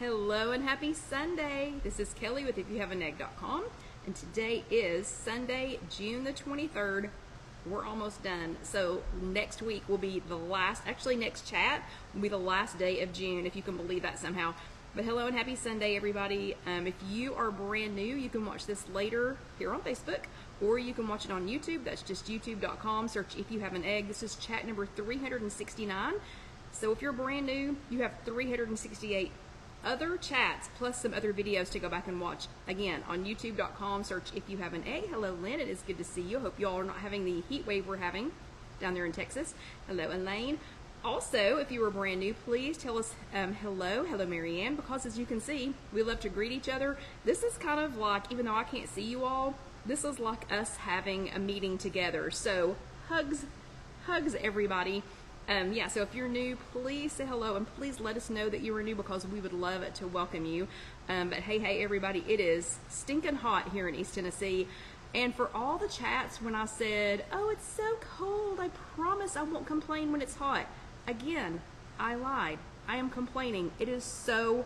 Hello and happy Sunday. This is Kelly with IfYouHaveAnEgg.com, and today is Sunday, June the 23rd. We're almost done. So next week will be the last, actually next chat will be the last day of June, if you can believe that somehow. But hello and happy Sunday, everybody. If you are brand new, you can watch this later here on Facebook, or you can watch it on YouTube. That's just youtube.com. Search If You Have an Egg. This is chat number 369. So if you're brand new, you have 368 other chats plus some other videos to go back and watch. Again, on youtube.com, search If You Have an Egg. Hello, Lynn. It is good to see you. Hope you all are not having the heat wave we're having down there in Texas. Hello, Elaine. Also, if you were brand new, please tell us hello, Marianne, because as you can see, we love to greet each other. This is kind of like, even though I can't see you all, this is like us having a meeting together. So hugs everybody. Yeah, so if you're new, please say hello and please let us know that you are new, because we would love to welcome you. But hey, everybody, it is stinking hot here in East Tennessee. And for all the chats when I said, oh, it's so cold, I promise I won't complain when it's hot. Again, I lied. I am complaining. It is so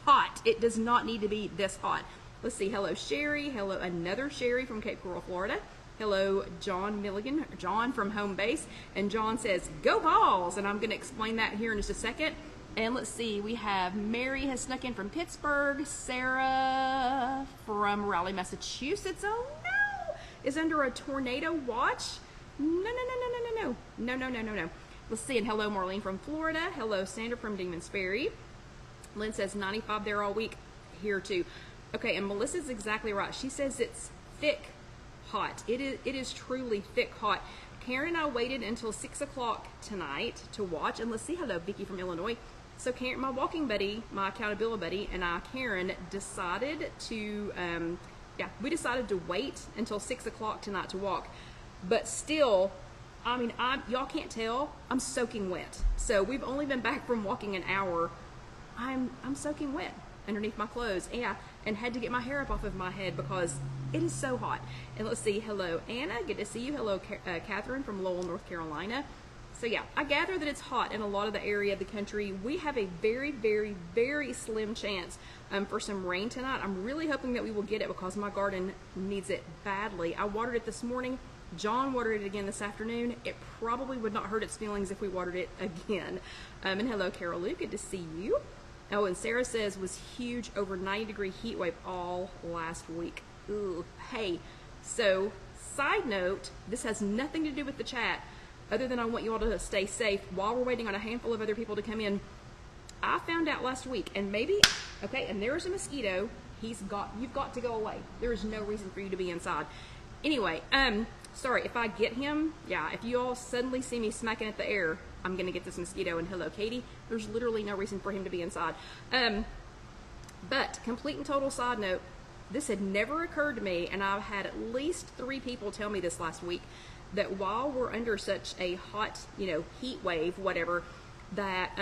hot. It does not need to be this hot. Let's see. Hello, Sherry. Hello, another Sherry from Cape Coral, Florida. Hello, John Milligan, John from home base. And John says, go Vols. And I'm going to explain that here in just a second. And let's see, we have Mary has snuck in from Pittsburgh. Sarah from Raleigh, Massachusetts. Oh, no. Is under a tornado watch? No. Let's see, and hello, Marlene from Florida. Hello, Sandra from Demons Ferry. Lynn says 95 there all week. Here, too. Okay, and Melissa's exactly right. She says it's thick hot. It is truly thick hot. Karen and I waited until 6 o'clock tonight to watch, and let's see, hello, Vicky from Illinois. So Karen, my walking buddy, my accountability buddy, and I, Karen, decided to, we decided to wait until 6 o'clock tonight to walk. But still, I mean, y'all can't tell, I'm soaking wet. So we've only been back from walking an hour. I'm soaking wet underneath my clothes. Yeah, and had to get my hair up off of my head because it is so hot. And let's see, hello, Anna, good to see you. Hello, Catherine from Lowell, North Carolina. So yeah, I gather that it's hot in a lot of the area of the country. We have a very, very, very slim chance for some rain tonight. I'm really hoping that we will get it because my garden needs it badly. I watered it this morning. John watered it again this afternoon. It probably would not hurt its feelings if we watered it again. And hello, Carol Lou, good to see you. Oh, and Sarah says was huge, over 90-degree heat wave all last week. Ooh, hey, so side note, this has nothing to do with the chat other than I want you all to stay safe while we're waiting on a handful of other people to come in. I found out last week, and maybe, okay, and there's a mosquito. You've got to go away. There is no reason for you to be inside. Anyway, sorry, if I get him, yeah, if you all suddenly see me smacking at the air, I'm going to get this mosquito. And hello, Katie. There's literally no reason for him to be inside. But complete and total side note, this had never occurred to me, and I've had at least 3 people tell me this last week, that while we're under such a hot, heat wave, whatever, that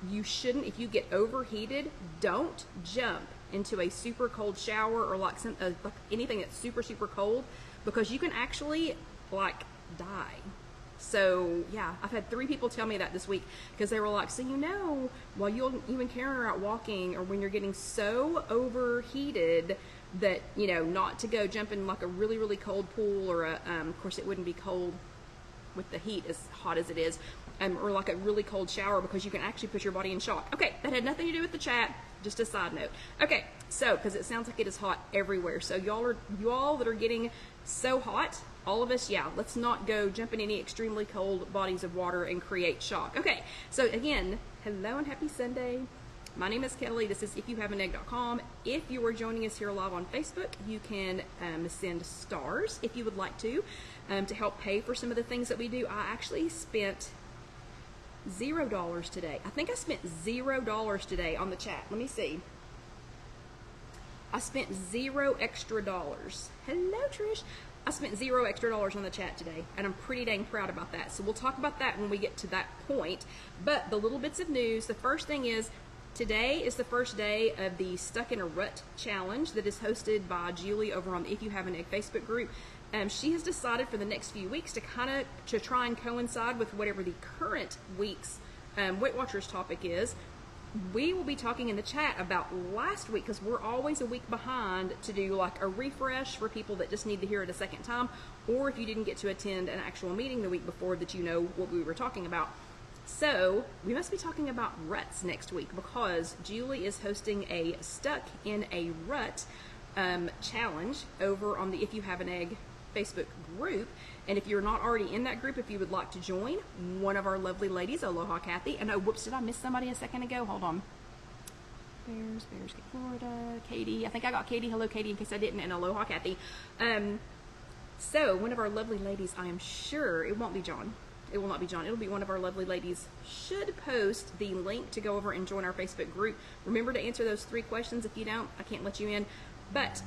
you shouldn't, if you get overheated, don't jump into a super cold shower or like anything that's super, super cold, because you can actually like die. So yeah, I've had 3 people tell me that this week, because they were like, so while you and Karen are out walking, or when you're getting so overheated that not to go jump in like a really, really cold pool, or of course it wouldn't be cold with the heat as hot as it is, or like a really cold shower, because you can actually put your body in shock. Okay, that had nothing to do with the chat, just a side note. Okay, so because it sounds like it is hot everywhere, so you all that are getting so hot, all of us, yeah, let's not go jump in any extremely cold bodies of water and create shock. Okay, so again, hello and happy Sunday. My name is Kelly. This is IfYouHaveAnEgg.com. If you are joining us here live on Facebook, you can send stars if you would like to help pay for some of the things that we do. I actually spent $0 today. I think I spent $0 today on the chat. Let me see. I spent 0 extra dollars. Hello, Trish. I spent 0 extra dollars on the chat today, and I'm pretty dang proud about that. So we'll talk about that when we get to that point. But the little bits of news, the first thing is, today is the first day of the Stuck in a Rut challenge that is hosted by Julie over on the If You Have an Egg Facebook group. She has decided for the next few weeks to try and coincide with whatever the current week's Weight Watchers topic is. we will be talking in the chat about last week, because we're always a week behind to do like a refresh for people that just need to hear it a second time, or if you didn't get to attend an actual meeting the week before, that you know what we were talking about. So we must be talking about ruts next week, because Julie is hosting a Stuck in a Rut challenge over on the If You Have an Egg Facebook group. And if you're not already in that group, if you would like to join, one of our lovely ladies, Aloha Kathy, and oh, whoops, did I miss somebody a second ago? Hold on. Bears, Florida, Katie. I think I got Katie. Hello, Katie, in case I didn't, and Aloha Kathy. So one of our lovely ladies, I am sure, it won't be John. It will not be John. It'll be one of our lovely ladies, should post the link to go over and join our Facebook group. Remember to answer those 3 questions. If you don't, I can't let you in. But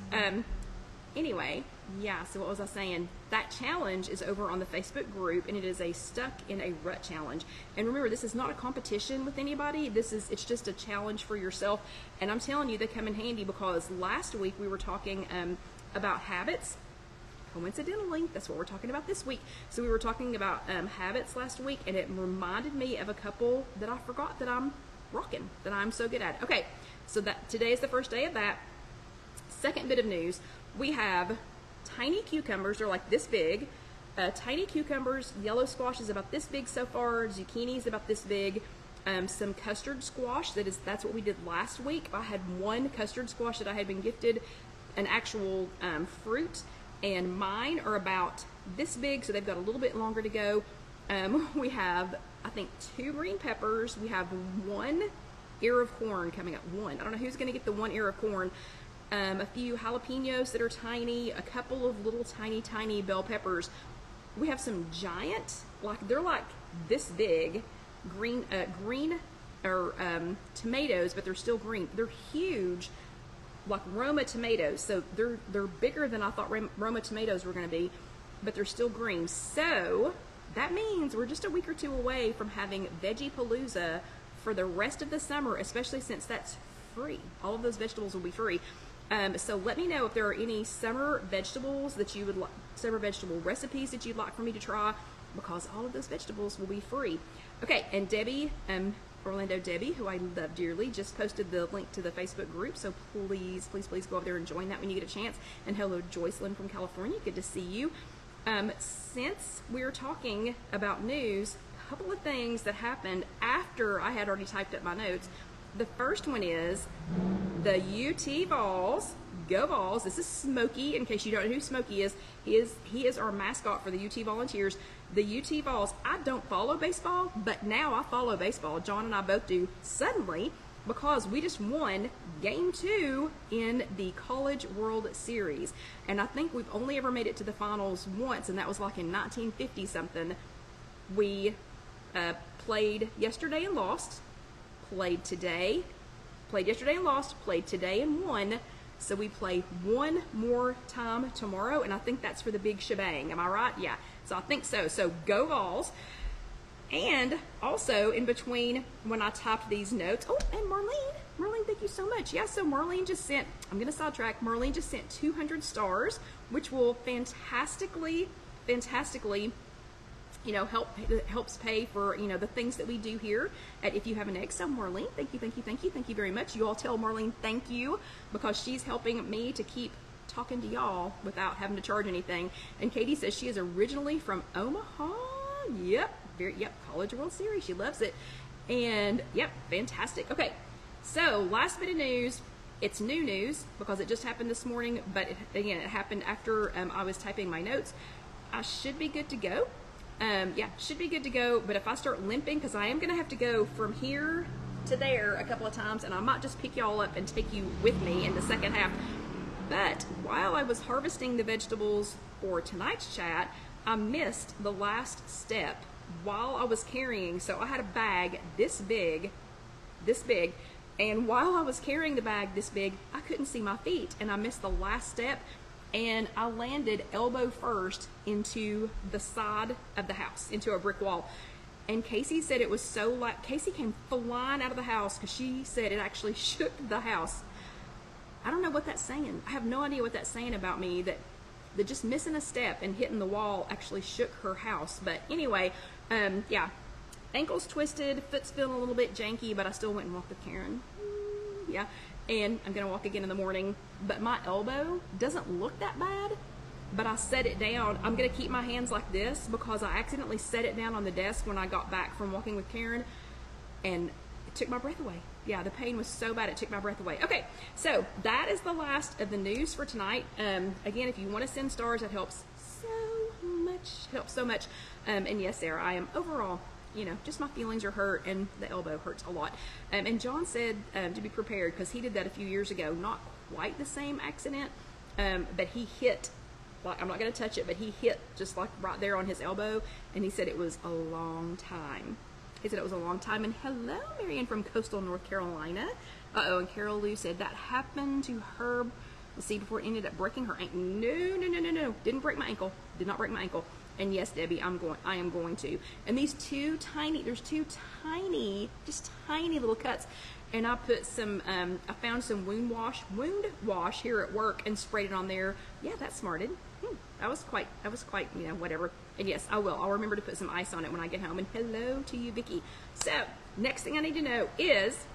anyway, yeah, so what was I saying? That challenge is over on the Facebook group, and it is a Stuck in a Rut challenge. And remember, this is not a competition with anybody. It's just a challenge for yourself. And I'm telling you, they come in handy, because last week we were talking about habits. Coincidentally, that's what we're talking about this week. So we were talking about habits last week, and it reminded me of a couple that I forgot that I'm rocking, that I'm so good at. Okay, so that today is the first day of that. Second bit of news, we have tiny cucumbers. They're like this big. Tiny cucumbers, yellow squash is about this big so far, zucchini is about this big. Some custard squash, that's what we did last week. I had one custard squash that I had been gifted an actual fruit, and mine are about this big, so they've got a little bit longer to go. We have, I think, 2 green peppers. We have 1 ear of corn coming up. I don't know who's going to get the 1 ear of corn. A few jalapenos that are tiny, a couple of little tiny bell peppers. We have some giant, they're like this big, green tomatoes, but they're still green. They're huge, like Roma tomatoes. So they're bigger than I thought Roma tomatoes were going to be, but they're still green. So that means we're just a week or 2 away from having Veggie Palooza for the rest of the summer, especially since that's free. All of those vegetables will be free. So let me know if there are any summer vegetables that you would like, summer vegetable recipes that you'd like for me to try, because all of those vegetables will be free. Okay, and Debbie, Orlando Debbie, who I love dearly, just posted the link to the Facebook group, so please go over there and join that when you get a chance. And hello, Joycelyn from California, good to see you. Since we're talking about news, a couple of things that happened after I had already typed up my notes. The first one is the UT Vols, go Vols. This is Smokey, in case you don't know who Smokey is. He is our mascot for the UT Volunteers. The UT Vols, I don't follow baseball, but now I follow baseball. John and I both do, suddenly, because we just won Game 2 in the College World Series. And I think we've only ever made it to the finals once, and that was like in 1950-something. We played yesterday and lost. Played yesterday and lost, played today and won. So we play one more time tomorrow, and I think that's for the big shebang. Am I right? Yeah. So I think so. So go Vols. And also in between when I typed these notes, oh, and Marlene, thank you so much. Yeah, so Marlene just sent, I'm going to sidetrack, Marlene just sent 200 stars, which will fantastically, helps pay for, the things that we do here at If You Have an Egg. So Marlene, thank you very much. You all tell Marlene thank you, because she's helping me to keep talking to y'all without having to charge anything. And Katie says she is originally from Omaha. Yep, College World Series. She loves it. And yep, fantastic. Okay, so last bit of news. It's new news because it just happened this morning, but it happened after I was typing my notes. I should be good to go. Should be good to go, but if I start limping, because I am going to have to go from here to there a couple of times, and I might just pick y'all up and take you with me in the second half. But while I was harvesting the vegetables for tonight's chat, I missed the last step while I was carrying. So I had a bag this big, and while I was carrying the bag this big, I couldn't see my feet, and I missed the last step. And I landed elbow first into the side of the house, into a brick wall. And Casey said it was so like, Casey came flying out of the house because she said it actually shook the house. I don't know what that's saying. I have no idea what that's saying about me, that just missing a step and hitting the wall actually shook her house. But anyway, ankle's twisted, foot's feeling a little bit janky, but I still went and walked with Karen. Yeah, and I'm gonna walk again in the morning, but my elbow doesn't look that bad, but I set it down. I'm gonna keep my hands like this because I accidentally set it down on the desk when I got back from walking with Karen, and it took my breath away. Yeah, the pain was so bad it took my breath away. Okay, so that is the last of the news for tonight. Again, if you want to send stars, that helps so much. Helps so much. And yes, Sarah, I am overall, you know, just my feelings are hurt and the elbow hurts a lot. And John said to be prepared because he did that a few years ago. Not quite the same accident, but he hit, like, I'm not going to touch it, but he hit just like right there on his elbow, and he said it was a long time. He said it was a long time. And hello, Marion from coastal North Carolina. And Carol Lou said that happened to her, let's see, before it ended up breaking her ankle. No. Didn't break my ankle. Did not break my ankle. And yes, Debbie, I am going to. And these there's two tiny, just tiny little cuts. And I put some, I found some wound wash here at work and sprayed it on there. Yeah, that smarted. That was quite, you know, whatever. And yes, I will. I'll remember to put some ice on it when I get home. And hello to you, Vicki. So, next thing I need to know is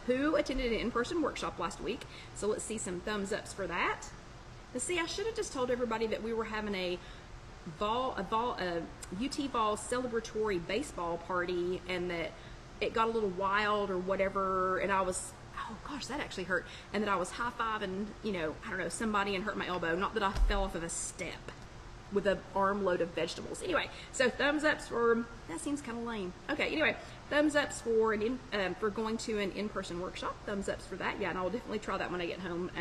who attended an in-person workshop last week. So let's see some thumbs ups for that. Let's see, I should have just told everybody that we were having a UT Vol celebratory baseball party, and that it got a little wild or whatever, and I was, oh gosh, that actually hurt, and that I was high-fiving, you know, I don't know, somebody and hurt my elbow. Not that I fell off of a step with an armload of vegetables. Anyway, so thumbs ups for, that seems kind of lame. Okay, anyway, thumbs ups for for going to an in-person workshop. Thumbs ups for that. Yeah, and I'll definitely try that when I get home,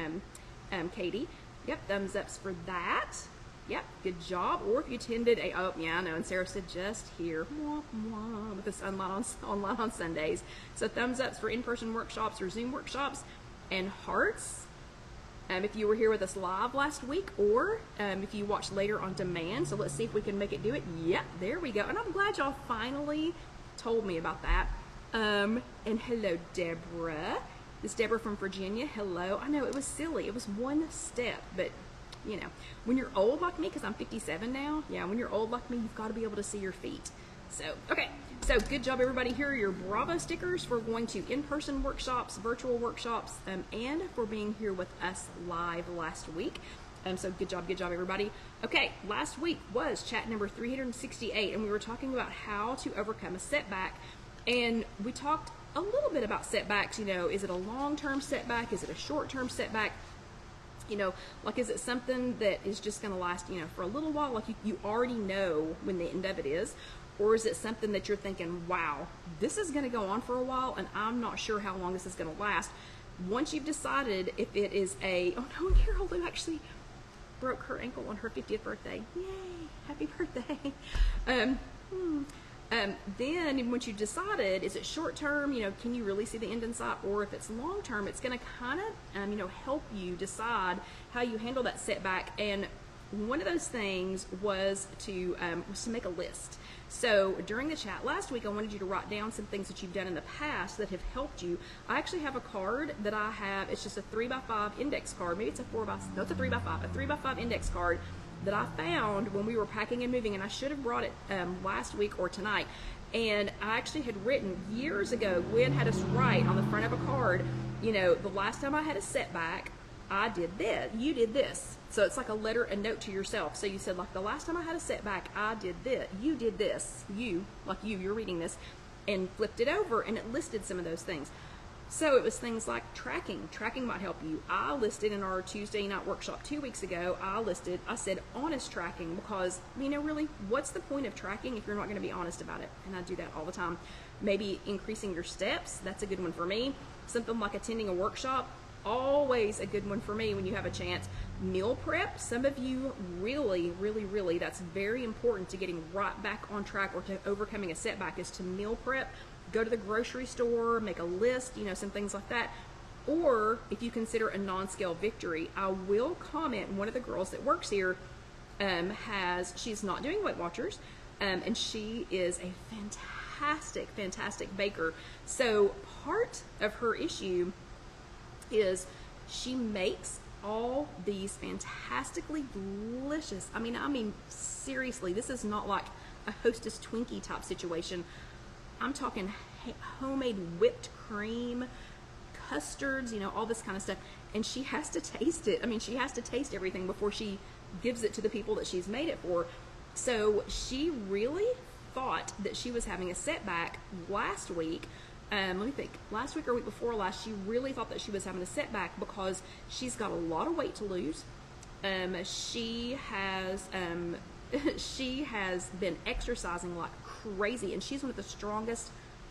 Katie. Yep, thumbs ups for that. Yep, good job. Or if you attended a, oh yeah, I know, and Sarah said just here, with this online on Sundays. So thumbs ups for in-person workshops or Zoom workshops, and hearts if you were here with us live last week, or if you watched later on demand. So let's see if we can make it do it. Yep, there we go. And I'm glad y'all finally told me about that. And hello, Deborah. This is Deborah from Virginia. Hello. I know it was silly. It was one step, but you know, when you're old like me, because I'm 57 now, yeah, when you're old like me, you've got to be able to see your feet. So, okay, so good job, everybody. Here are your Bravo stickers for going to in-person workshops, virtual workshops, and for being here with us live last week. So good job, everybody. Okay, last week was chat number 368, and we were talking about how to overcome a setback. And we talked a little bit about setbacks. You know, is it a long-term setback? Is it a short-term setback? You know, like, is it something that is just going to last, you know, for a little while, like you already know when the end of it is? Or is it something that you're thinking, wow, this is going to go on for a while, and I'm not sure how long this is going to last? Once you've decided if it is a, oh no, Carol Lou actually broke her ankle on her 50th birthday. Yay, happy birthday. Then once you've decided, is it short term, you know, can you really see the end in sight? Or if it's long term, it's going to kind of, you know, help you decide how you handle that setback. And one of those things was to make a list. So during the chat last week, I wanted you to write down some things that you've done in the past that have helped you. I actually have a card that I have. It's just a 3x5 index card. Maybe it's a 4x, no, it's a 3x5, a 3x5 index card that I found when we were packing and moving, and I should have brought it last week or tonight. And I actually had written years ago, Gwen had us write on the front of a card, you know, the last time I had a setback, I did this, you did this. So it's like a letter, a note to yourself. So you said, like, the last time I had a setback, I did this, you did this, you're reading this, and flipped it over, and it listed some of those things. So it was things like tracking. Tracking might help you. I listed in our Tuesday night workshop 2 weeks ago, I said honest tracking, because, you know, really, what's the point of tracking if you're not going to be honest about it? And I do that all the time. Maybe increasing your steps. That's a good one for me. Something like attending a workshop. Always a good one for me when you have a chance. Meal prep. Some of you really, that's very important to getting right back on track or to overcoming a setback, is to meal prep. Go to the grocery store, make a list, you know, some things like that. Or if you consider a non-scale victory, I will comment, one of the girls that works here she's not doing Weight Watchers, and she is a fantastic baker. So part of her issue is she makes all these fantastically delicious, I mean seriously, this is not like a Hostess Twinkie type situation. I'm talking homemade whipped cream, custards, you know, all this kind of stuff. And she has to taste it. I mean, she has to taste everything before she gives it to the people that she's made it for. So she really thought that she was having a setback last week. Let me think, last week or week before last, she really thought that she was having a setback because she's got a lot of weight to lose. She has been exercising like crazy, and she's one of the strongest,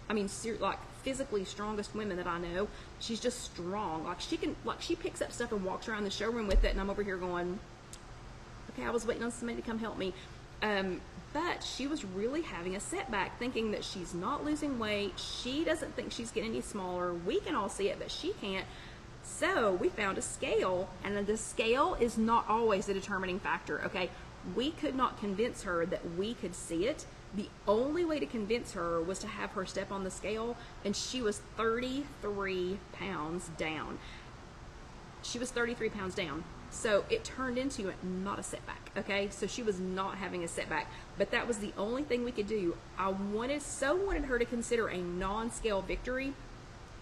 I mean, like physically strongest women that I know. She's just strong. Like she picks up stuff and walks around the showroom with it, and I'm over here going, okay, I was waiting on somebody to come help me. But she was really having a setback, thinking that she's not losing weight. She doesn't think she's getting any smaller. We can all see it, but she can't. So we found a scale, and the scale is not always the determining factor, okay? We could not convince her that we could see it. The only way to convince her was to have her step on the scale, and she was 33 pounds down. She was 33 pounds down. So it turned into not a setback, okay? So she was not having a setback, but that was the only thing we could do. I wanted her to consider a non-scale victory,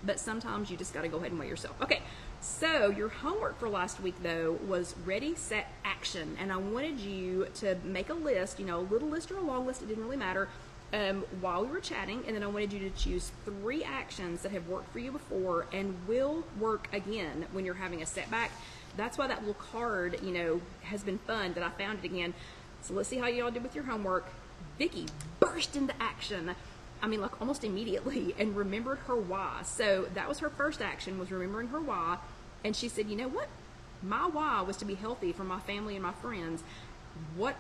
but sometimes you just got to go ahead and weigh yourself. Okay, so your homework for last week, though, was ready, set, action. And I wanted you to make a list, you know, a little list or a long list, it didn't really matter, while we were chatting. And then I wanted you to choose 3 actions that have worked for you before and will work again when you're having a setback. That's why that little card, you know, has been fun, that I found it again. So let's see how y'all did with your homework. Vicky burst into action. I mean, like almost immediately, and remembered her why. So that was her first action, was remembering her why. And she said, you know what? My why was to be healthy for my family and my friends. What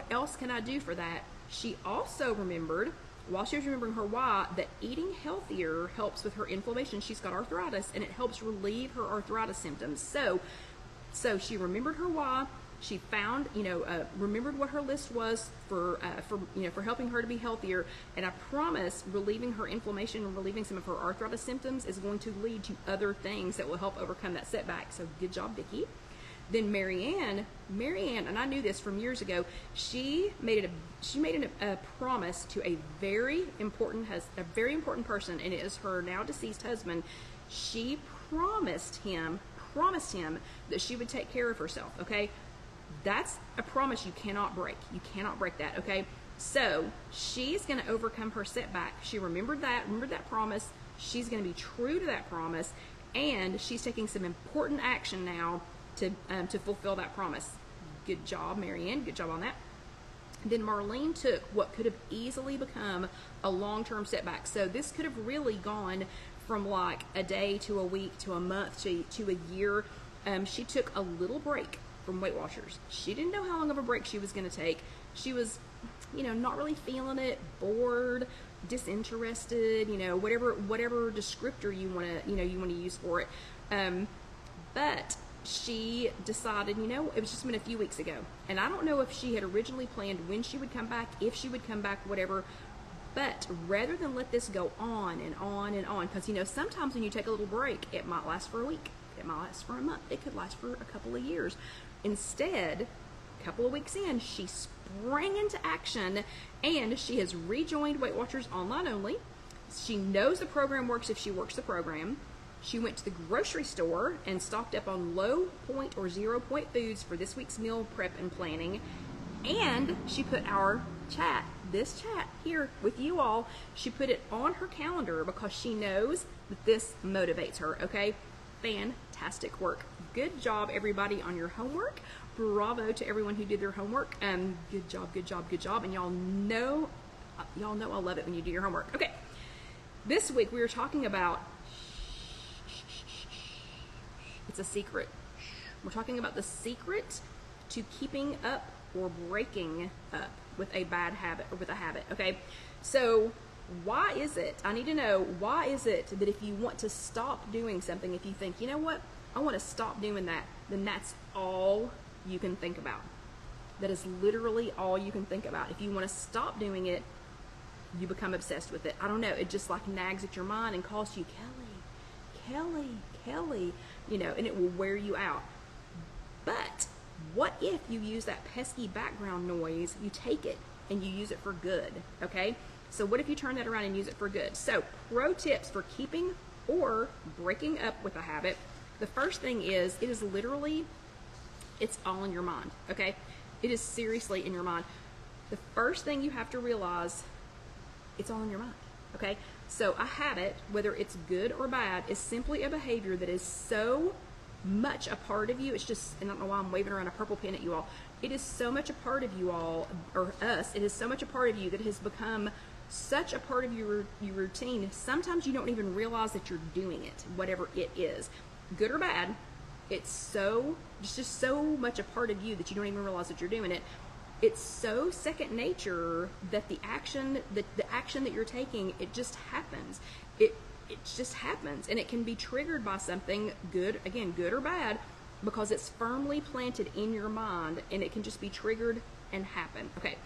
else can I do for that? She also remembered, while she was remembering her why, that eating healthier helps with her inflammation. She's got arthritis, and it helps relieve her arthritis symptoms. So she remembered her why. She found, you know, remembered what her list was for helping her to be healthier. And I promise, relieving her inflammation and relieving some of her arthritis symptoms is going to lead to other things that will help overcome that setback. So good job, Vicki. Then Marianne, and I knew this from years ago. She made a promise to a very important person, and it is her now deceased husband. She promised him that she would take care of herself. Okay. That's a promise you cannot break. You cannot break that, okay? So she's going to overcome her setback. She remembered that promise. She's going to be true to that promise, and she's taking some important action now to fulfill that promise. Good job, Marianne. Good job on that. Then Marlene took what could have easily become a long-term setback. So this could have really gone from like a day to a week to a month to a year. She took a little break from Weight Watchers. She didn't know how long of a break she was going to take. She was, you know, not really feeling it, bored, disinterested, you know, whatever descriptor you want to use for it. But she decided, you know, it was just been a few weeks ago, and I don't know if she had originally planned when she would come back, if she would come back, whatever. But rather than let this go on and on and on, because, you know, sometimes when you take a little break, it might last for a week. It might last for a month. It could last for a couple of years. Instead, a couple of weeks in, she sprang into action, and she has rejoined Weight Watchers online only. She knows the program works if she works the program. She went to the grocery store and stocked up on low point or 0 point foods for this week's meal prep and planning. And she put this chat here with you all, she put it on her calendar because she knows that this motivates her, okay? Fantastic work. Good job, everybody, on your homework. Bravo to everyone who did their homework. Good job, good job, good job. And y'all know I love it when you do your homework. Okay, this week we were talking about, it's a secret. We're talking about the secret to keeping up or breaking up with a bad habit or with a habit, okay? So why is it, I need to know, why is it that if you want to stop doing something, if you think, you know what, I want to stop doing that, then that's all you can think about. That is literally all you can think about. If you want to stop doing it, you become obsessed with it. I don't know, it just like nags at your mind and calls you, Kelly, you know, and it will wear you out. But what if you use that pesky background noise, you take it and you use it for good, okay? So what if you turn that around and use it for good? So pro tips for keeping or breaking up with a habit. The first thing is, it is literally, it's all in your mind, okay? It is seriously in your mind. The first thing you have to realize, it's all in your mind, okay? So a habit, whether it's good or bad, is simply a behavior that is so much a part of you. It's just, and I don't know why I'm waving around a purple pen at you all. It is so much a part of you all, or us, it is so much a part of you that has become such a part of your routine. Sometimes you don't even realize that you're doing it, whatever it is. Good or bad, it's just so much a part of you that you don't even realize that you're doing it. It's so second nature that the action that you're taking, it just happens. It just happens, and it can be triggered by something good, again, good or bad, because it's firmly planted in your mind, and it can just be triggered and happen. Okay,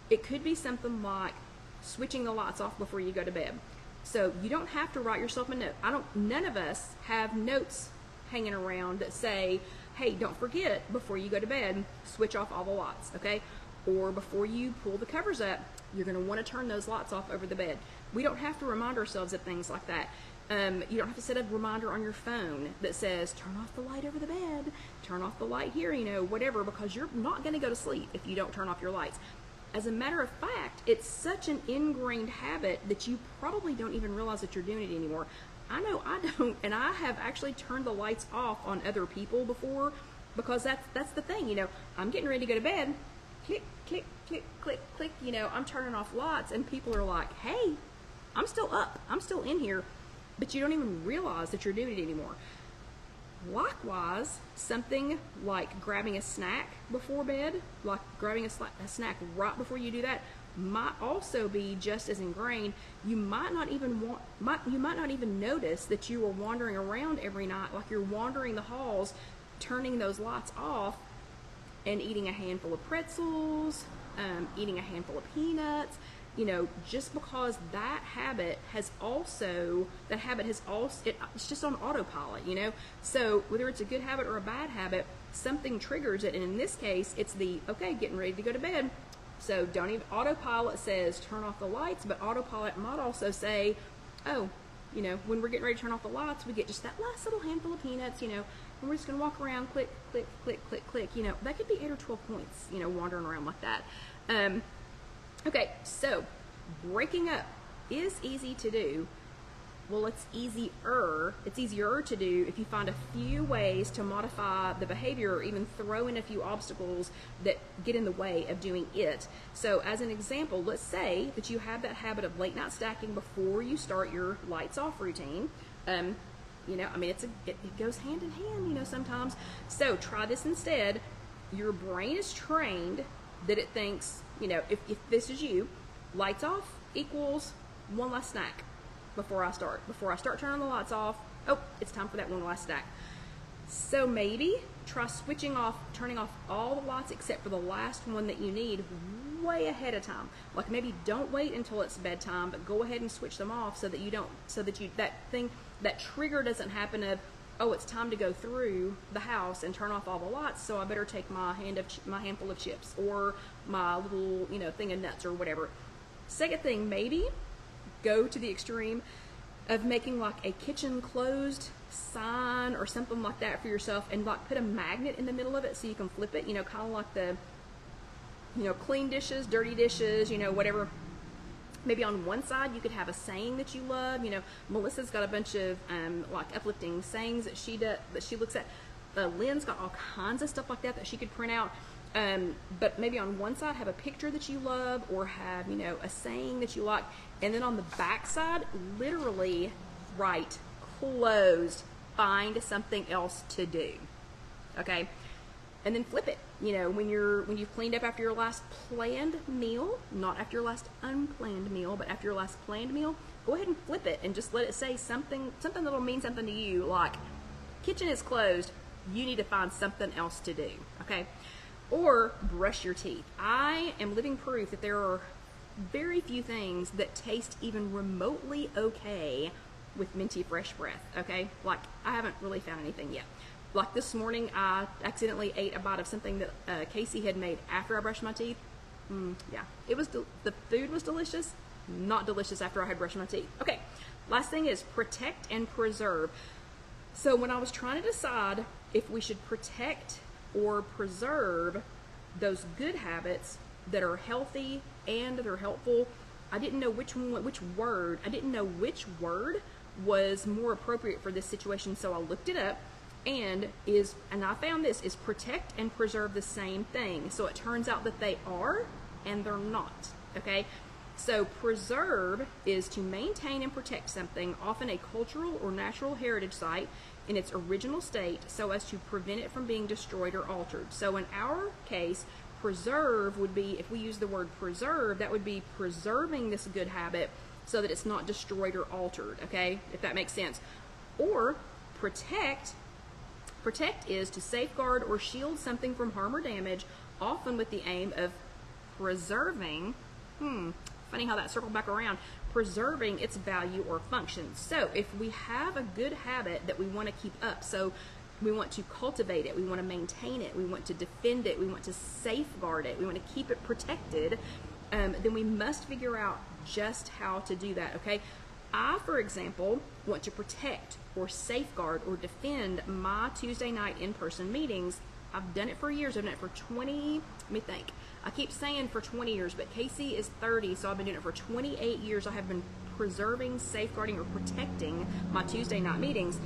it could be something like switching the lights off before you go to bed. So you don't have to write yourself a note. None of us have notes hanging around that say, hey, don't forget before you go to bed, switch off all the lights, okay? Or before you pull the covers up, you're going to want to turn those lights off over the bed. We don't have to remind ourselves of things like that. You don't have to set a reminder on your phone that says, turn off the light over the bed, turn off the light here, whatever, because you're not going to go to sleep if you don't turn off your lights. As a matter of fact, it's such an ingrained habit that you probably don't even realize that you're doing it anymore. I know I don't, and I have actually turned the lights off on other people before, because that's the thing, I'm getting ready to go to bed, click, click, click, click, click, I'm turning off lights, and people are like, hey, I'm still up, I'm still in here, but you don't even realize that you're doing it anymore. Likewise, something like grabbing a snack before bed, like grabbing a snack right before you do that, might also be just as ingrained. You might not even notice that you are wandering around every night, like you're wandering the halls, turning those lights off, and eating a handful of pretzels, eating a handful of peanuts. Just because that habit has also, it's just on autopilot, So whether it's a good habit or a bad habit, something triggers it. And in this case, it's getting ready to go to bed. So don't even, autopilot says turn off the lights, but autopilot might also say, oh, when we're getting ready to turn off the lights, we get just that last little handful of peanuts, and we're just going to walk around, click, click, click, click, click. That could be 8 or 12 points, wandering around like that. Okay, so breaking up is easy to do. Well, it's easier to do if you find a few ways to modify the behavior, or even throw in a few obstacles that get in the way of doing it. So as an example, let's say that you have that habit of late night stacking before you start your lights off routine. It goes hand in hand, sometimes. So try this instead. Your brain is trained that it thinks, if this is you, lights off equals one last snack before I start turning the lights off. Oh, it's time for that one last snack. So maybe try turning off all the lights except for the last one that you need way ahead of time. Like maybe don't wait until it's bedtime, but go ahead and switch them off so that that trigger doesn't happen of, oh, it's time to go through the house and turn off all the lights, so I better take my handful of chips or my little, thing of nuts or whatever. Second thing, maybe go to the extreme of making like a kitchen closed sign or something like that for yourself, and like put a magnet in the middle of it so you can flip it, kind of like the, clean dishes, dirty dishes, whatever. Maybe on one side you could have a saying that you love. Melissa's got a bunch of like uplifting sayings that she looks at. Lynn's got all kinds of stuff like that she could print out. But maybe on one side have a picture that you love, or have, a saying that you like, and then on the back side, literally write closed, find something else to do. Okay? And then flip it. When you've cleaned up after your last planned meal, not after your last unplanned meal, but after your last planned meal, go ahead and flip it and just let it say something that'll mean something to you, like kitchen is closed, you need to find something else to do. Okay? Or brush your teeth. I am living proof that there are very few things that taste even remotely okay with minty fresh breath, okay? Like, I haven't really found anything yet. Like this morning, I accidentally ate a bite of something that Casey had made after I brushed my teeth. Yeah, it was the food was delicious, not delicious after I had brushed my teeth. Okay, last thing is protect and preserve. So when I was trying to decide if we should protect or preserve those good habits that are healthy and that are helpful, I didn't know which word was more appropriate for this situation, so I looked it up, and I found this is protect and preserve the same thing. So it turns out that they are and they're not. Okay, so preserve is to maintain and protect something, often a cultural or natural heritage site, in its original state so as to prevent it from being destroyed or altered. So in our case, preserve would be, if we use the word preserve, that would be preserving this good habit so that it's not destroyed or altered, okay, if that makes sense. Or protect is to safeguard or shield something from harm or damage, often with the aim of preserving, funny how that circled back around, preserving its value or function. So if we have a good habit that we want to keep up, so we want to cultivate it, we want to maintain it, we want to defend it, we want to safeguard it, we want to keep it protected, then we must figure out just how to do that, okay? I, for example, want to protect or safeguard or defend my Tuesday night in-person meetings. I've done it for years. I've done it for 20, let me think. I keep saying for 20 years, but Casey is 30, so I've been doing it for 28 years. I have been preserving, safeguarding, or protecting my Tuesday night meetings.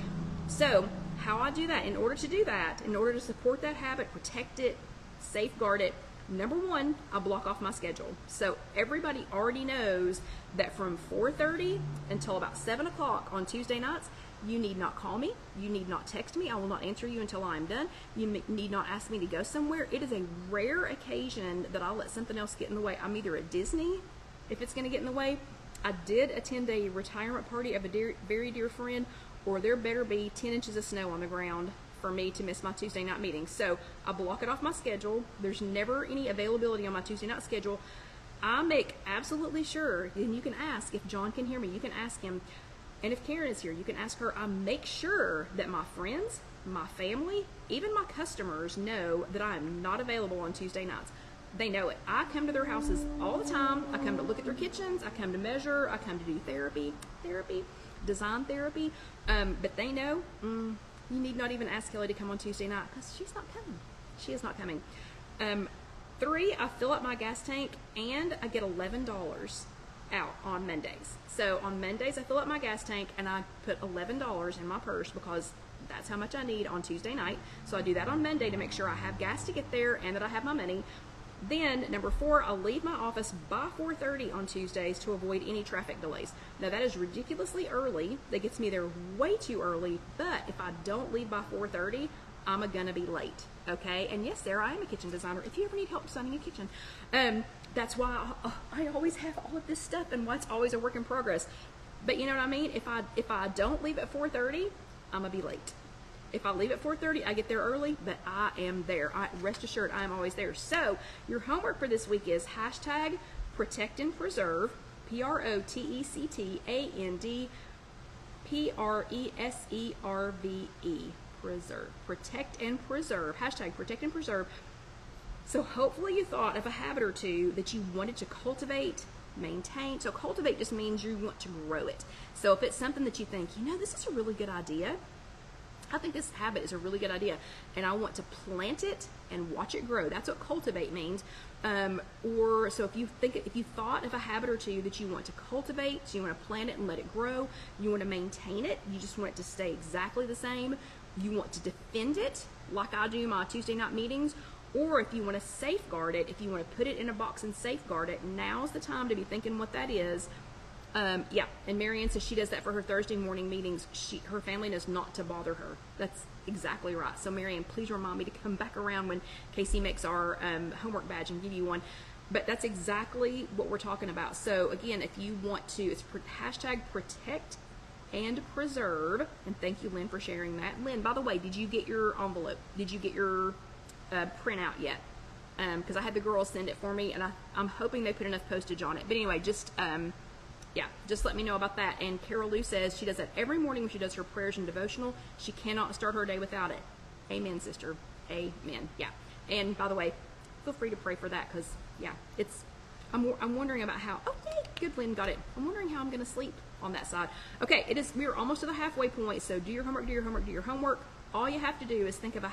So how I do that, in order to do that, in order to support that habit, protect it, safeguard it, number one, I block off my schedule. So everybody already knows that from 4:30 until about 7 o'clock on Tuesday nights, you need not call me, you need not text me, I will not answer you until I'm done, you need not ask me to go somewhere. It is a rare occasion that I'll let something else get in the way. I'm either at Disney, if it's going to get in the way. I did attend a retirement party of a very dear friend, or there better be 10 inches of snow on the ground for me to miss my Tuesday night meeting. So I block it off my schedule. There's never any availability on my Tuesday night schedule. I make absolutely sure, and you can ask if John can hear me, you can ask him, and if Karen is here, you can ask her. I make sure that my friends, my family, even my customers know that I am not available on Tuesday nights. They know it. I come to their houses all the time. I come to look at their kitchens. I come to measure. I come to do design therapy. But they know, you need not even ask Kelly to come on Tuesday night because she's not coming. She is not coming. 3, I fill up my gas tank and I get $11 out on Mondays. So on Mondays I fill up my gas tank and I put $11 in my purse because that's how much I need on Tuesday night. So I do that on Monday to make sure I have gas to get there and that I have my money. Then number 4, I'll leave my office by 4:30 on Tuesdays to avoid any traffic delays. Now that is ridiculously early. That gets me there way too early, but if I don't leave by 4:30, I'm gonna be late, okay? And yes, Sarah, I am a kitchen designer. If you ever need help designing a kitchen, that's why I always have all of this stuff and why it's always a work in progress. But you know what I mean? If I don't leave at 4:30, I'm gonna be late. If I leave at 4:30, I get there early, but I am there. Rest assured, I am always there. So your homework for this week is hashtag protect and preserve, PROTECTAND preserve. Protect and preserve. Hashtag protect and preserve. So hopefully you thought of a habit or two that you wanted to cultivate, maintain. So cultivate just means you want to grow it. So if it's something that you think, this is a really good idea, I think this habit is a really good idea, and I want to plant it and watch it grow. That's what cultivate means. Or so if you thought of a habit or two that you want to cultivate, so you want to plant it and let it grow, you want to maintain it, you just want it to stay exactly the same, you want to defend it like I do my Tuesday night meetings, or if you want to safeguard it, if you want to put it in a box and safeguard it, now's the time to be thinking what that is. Yeah, and Marianne says she does that for her Thursday morning meetings. Her family knows not to bother her. That's exactly right. So Marianne, please remind me to come back around when Casey makes our homework badge and give you one. But that's exactly what we're talking about. So again, if you want to, it's hashtag protect and preserve. And thank you, Lynn, for sharing that. Lynn, by the way, did you get your envelope? Did you get your printout yet? Because I had the girls send it for me, and I'm hoping they put enough postage on it. But anyway, just let me know about that. And Carol Lou says she does that every morning when she does her prayers and devotional. She cannot start her day without it. Amen, sister. Amen. Yeah. And by the way, feel free to pray for that because, yeah, I'm wondering about how, oh, yay, good, Lynn, got it. I'm wondering how I'm going to sleep on that side. Okay, we're almost to the halfway point, so do your homework, do your homework, do your homework. All you have to do is think of a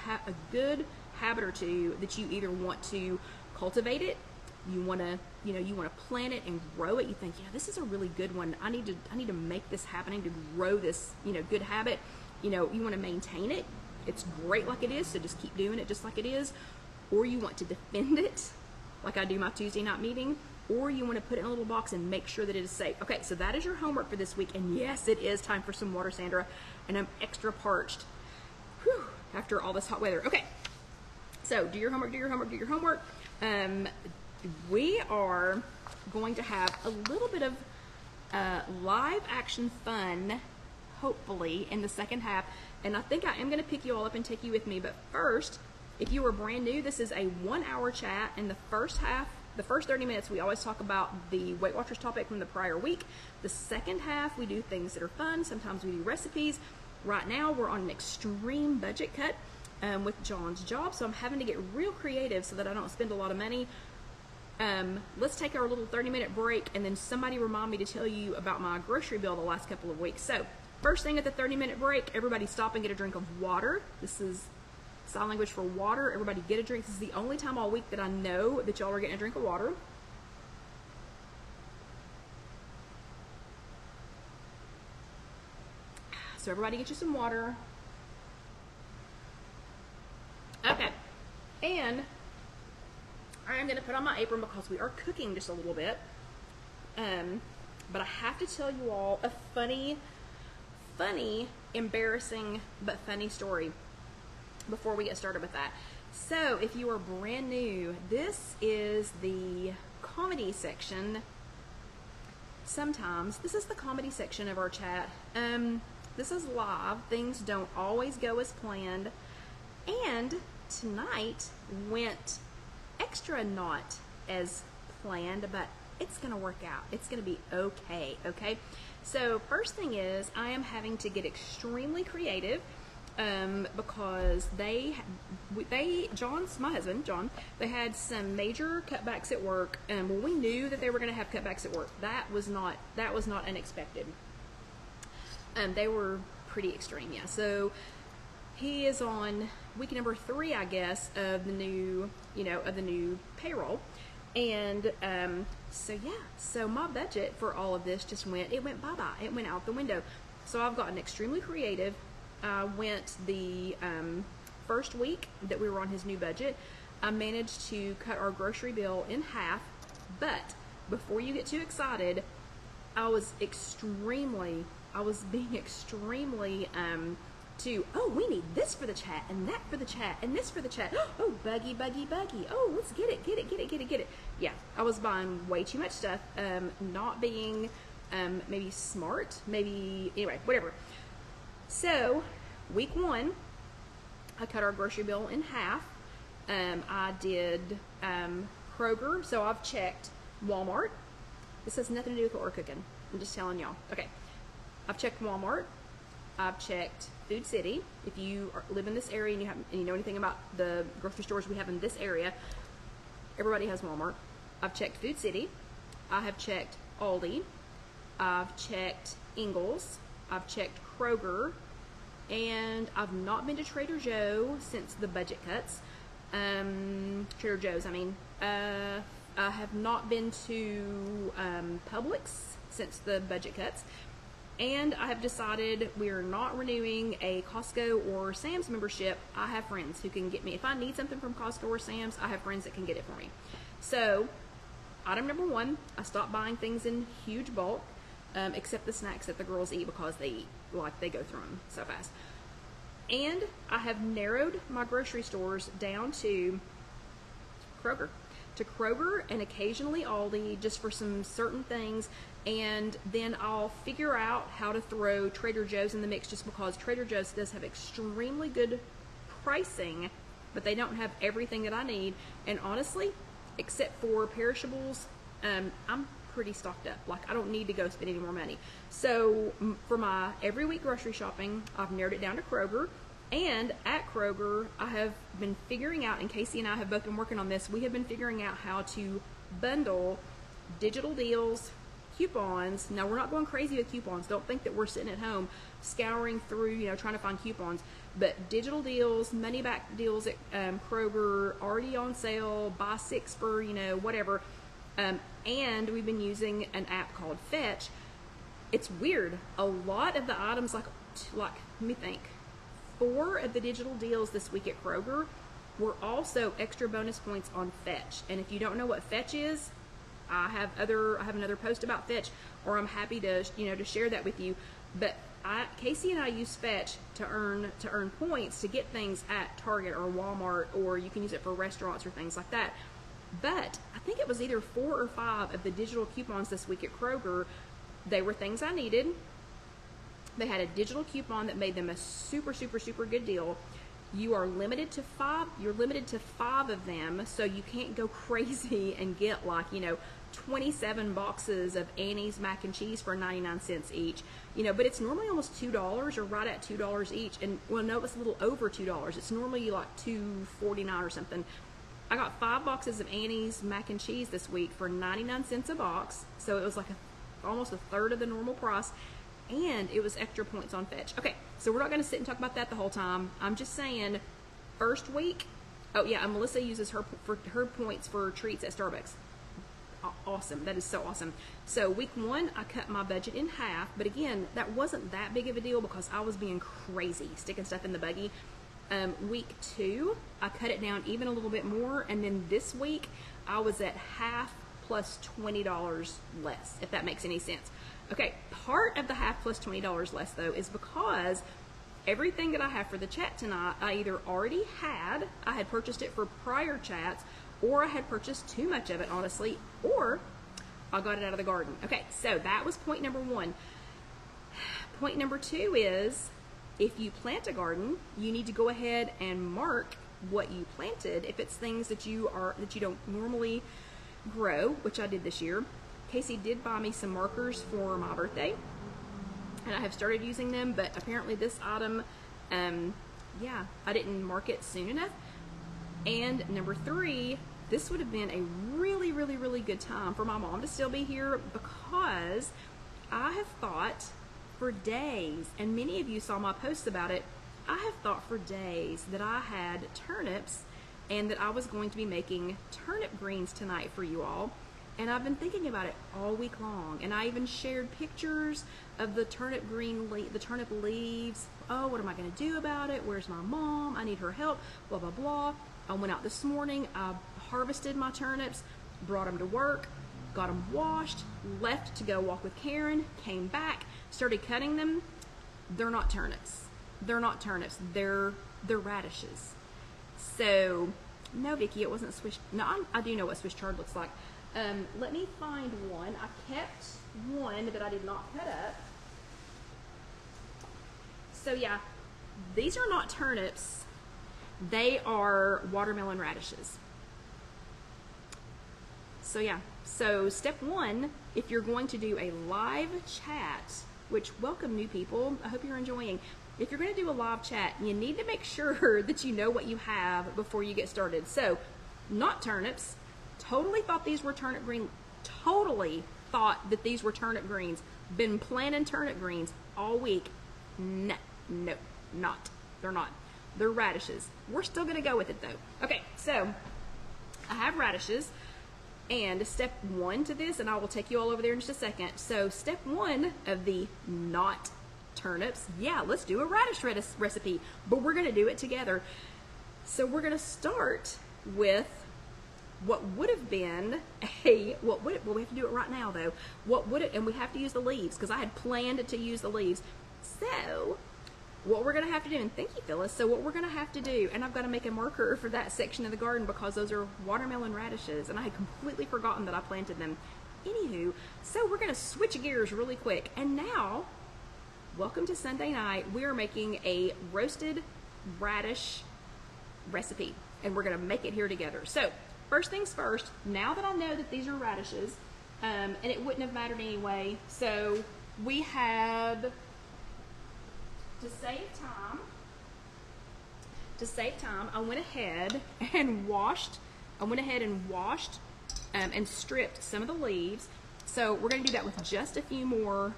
good habit or two that you either want to cultivate it, you want to, you want to plant it and grow it. You think, yeah, this is a really good one. I need to make this happen. I need to grow this, good habit. You want to maintain it. It's great like it is, so just keep doing it just like it is. Or you want to defend it, like I do my Tuesday night meeting. Or you want to put it in a little box and make sure that it is safe. Okay, so that is your homework for this week. And yes, it is time for some water, Sandra. And I'm extra parched after all this hot weather. Okay, so do your homework, do your homework, do your homework. We are going to have a little bit of live action fun, hopefully, in the second half. And I think I am going to pick you all up and take you with me. But first, if you are brand new, this is a 1-hour chat. In the first half, the first 30 minutes, we always talk about the Weight Watchers topic from the prior week. The second half, we do things that are fun. Sometimes we do recipes. Right now, we're on an extreme budget cut with John's job, so I'm having to get real creative so that I don't spend a lot of money. Let's take our little 30-minute break, and then somebody remind me to tell you about my grocery bill the last couple of weeks. So, first thing at the 30-minute break, everybody stop and get a drink of water. This is sign language for water. Everybody get a drink. This is the only time all week that I know that y'all are getting a drink of water. So everybody get you some water. Okay. And I am going to put on my apron because we are cooking just a little bit. But I have to tell you all a funny, embarrassing, but funny story before we get started with that. So if you are brand new, this is the comedy section. Sometimes this is the comedy section of our chat. This is live. Things don't always go as planned. And tonight went extra not as planned, but it's going to work out. It's going to be okay, okay? So first thing is I am having to get extremely creative because John's, my husband, John, they had some major cutbacks at work. Well, we knew that they were going to have cutbacks at work. That was not unexpected. They were pretty extreme, yeah. So he is on week number 3, I guess, of the new, of the new payroll. And so my budget for all of this just went bye-bye. It went out the window. So I've gotten extremely creative. I went the first week that we were on his new budget, I managed to cut our grocery bill in half. But before you get too excited, I was being extremely oh, we need this for the chat, and that for the chat, and this for the chat. Oh, buggy. Oh, let's get it. Yeah, I was buying way too much stuff, not being maybe smart, anyway, whatever. So, week 1, I cut our grocery bill in half. I did Kroger, so I've checked Walmart. This has nothing to do with what we're cooking. I'm just telling y'all. Okay, I've checked Walmart. I've checked Food City. If you live in this area and you know anything about the grocery stores we have in this area, everybody has Walmart. I've checked Food City. I have checked Aldi. I've checked Ingles. I've checked Kroger. And I've not been to Trader Joe since the budget cuts. Trader Joe's, I mean. I have not been to Publix since the budget cuts. And I have decided we are not renewing a Costco or Sam's membership. I have friends who can get me. If I need something from Costco or Sam's, I have friends that can get it for me. So, item number 1, I stopped buying things in huge bulk, except the snacks that the girls eat because they go through them so fast. And I have narrowed my grocery stores down to Kroger. And occasionally Aldi, just for some certain things. And then I'll figure out how to throw Trader Joe's in the mix, just because Trader Joe's does have extremely good pricing, but they don't have everything that I need. And honestly, except for perishables, I'm pretty stocked up. Like, I don't need to go spend any more money. So for my every week grocery shopping, I've narrowed it down to Kroger. And at Kroger, I have been figuring out, and Casey and I have both been working on this, we have been figuring out how to bundle digital deals, coupons. Now, we're not going crazy with coupons. Don't think that we're sitting at home scouring through, you know, trying to find coupons. But digital deals, money back deals at Kroger, already on sale, buy 6 for, you know, whatever. And we've been using an app called Fetch. It's weird. A lot of the items, like let me think, 4 of the digital deals this week at Kroger were also extra bonus points on Fetch. And if you don't know what Fetch is, I have another post about Fetch, or I'm happy to, you know, to share that with you. But Casey and I use Fetch to earn points to get things at Target or Walmart, or you can use it for restaurants or things like that. But I think it was either 4 or 5 of the digital coupons this week at Kroger. They were things I needed. They had a digital coupon that made them a super, super, super good deal. You are limited to 5. You're limited to 5 of them, so you can't go crazy and get, like, you know, 27 boxes of Annie's mac and cheese for 99 cents each. You know, but it's normally almost $2 or right at $2 each. And well, no, it's a little over $2. It's normally like $2.49 or something. I got 5 boxes of Annie's mac and cheese this week for 99 cents a box. So it was like almost a third of the normal price. And it was extra points on Fetch. Okay, so we're not going to sit and talk about that the whole time. I'm just saying, first week, oh yeah, and Melissa uses her points for treats at Starbucks. Awesome. That is so awesome. So week 1, I cut my budget in half. But again, that wasn't that big of a deal because I was being crazy, sticking stuff in the buggy. Week 2, I cut it down even a little bit more, and then this week I was at half plus $20 less, if that makes any sense. Okay, part of the half plus $20 less though is because everything that I have for the chat tonight, I either already had, I had purchased it for prior chats, or I had purchased too much of it, honestly, or I got it out of the garden. Okay, so that was point number 1. Point number 2 is, if you plant a garden, you need to go ahead and mark what you planted. If it's things that you don't normally grow, which I did this year. Casey did buy me some markers for my birthday, and I have started using them, but apparently this item, yeah, I didn't mark it soon enough. And number 3, this would have been a really, really, really good time for my mom to still be here, because I have thought for days, and many of you saw my posts about it, I have thought for days that I had turnips and that I was going to be making turnip greens tonight for you all. And I've been thinking about it all week long, and I even shared pictures of the turnip leaves. Oh, what am I going to do about it? Where's my mom? I need her help, blah, blah, blah. I went out this morning, I harvested my turnips, brought them to work, got them washed, left to go walk with Karen, came back, started cutting them. They're not turnips. They're not turnips. They're radishes. So, no, Vicki, it wasn't Swiss. No, I do know what Swiss chard looks like. Let me find one. I kept one that I did not cut up. So yeah, these are not turnips. They are watermelon radishes. So yeah, so step 1, if you're going to do a live chat, which welcome new people, I hope you're enjoying. If you're going to do a live chat, you need to make sure that you know what you have before you get started. So, not turnips. Totally thought these were turnip green. Totally thought that these were turnip greens. Been planting turnip greens all week. No, not. They're not. They're radishes. We're still going to go with it though. Okay, so I have radishes. And step 1 to this, and I will take you all over there in just a second. So step 1 of the not turnips, yeah, let's do a radish recipe, but we're going to do it together. So we're going to start with what would have been well, we have to do it right now though. And we have to use the leaves, because I had planned to use the leaves. So what we're going to have to do, and thank you, Phyllis, so what we're going to have to do, and I've got to make a marker for that section of the garden because those are watermelon radishes, and I had completely forgotten that I planted them. Anywho, so we're going to switch gears really quick, and now, welcome to Sunday night. We are making a roasted radish recipe, and we're going to make it here together. So, first things first, now that I know that these are radishes, and it wouldn't have mattered anyway, so we have... To save time, I went ahead and washed and stripped some of the leaves. So we're going to do that with just a few more,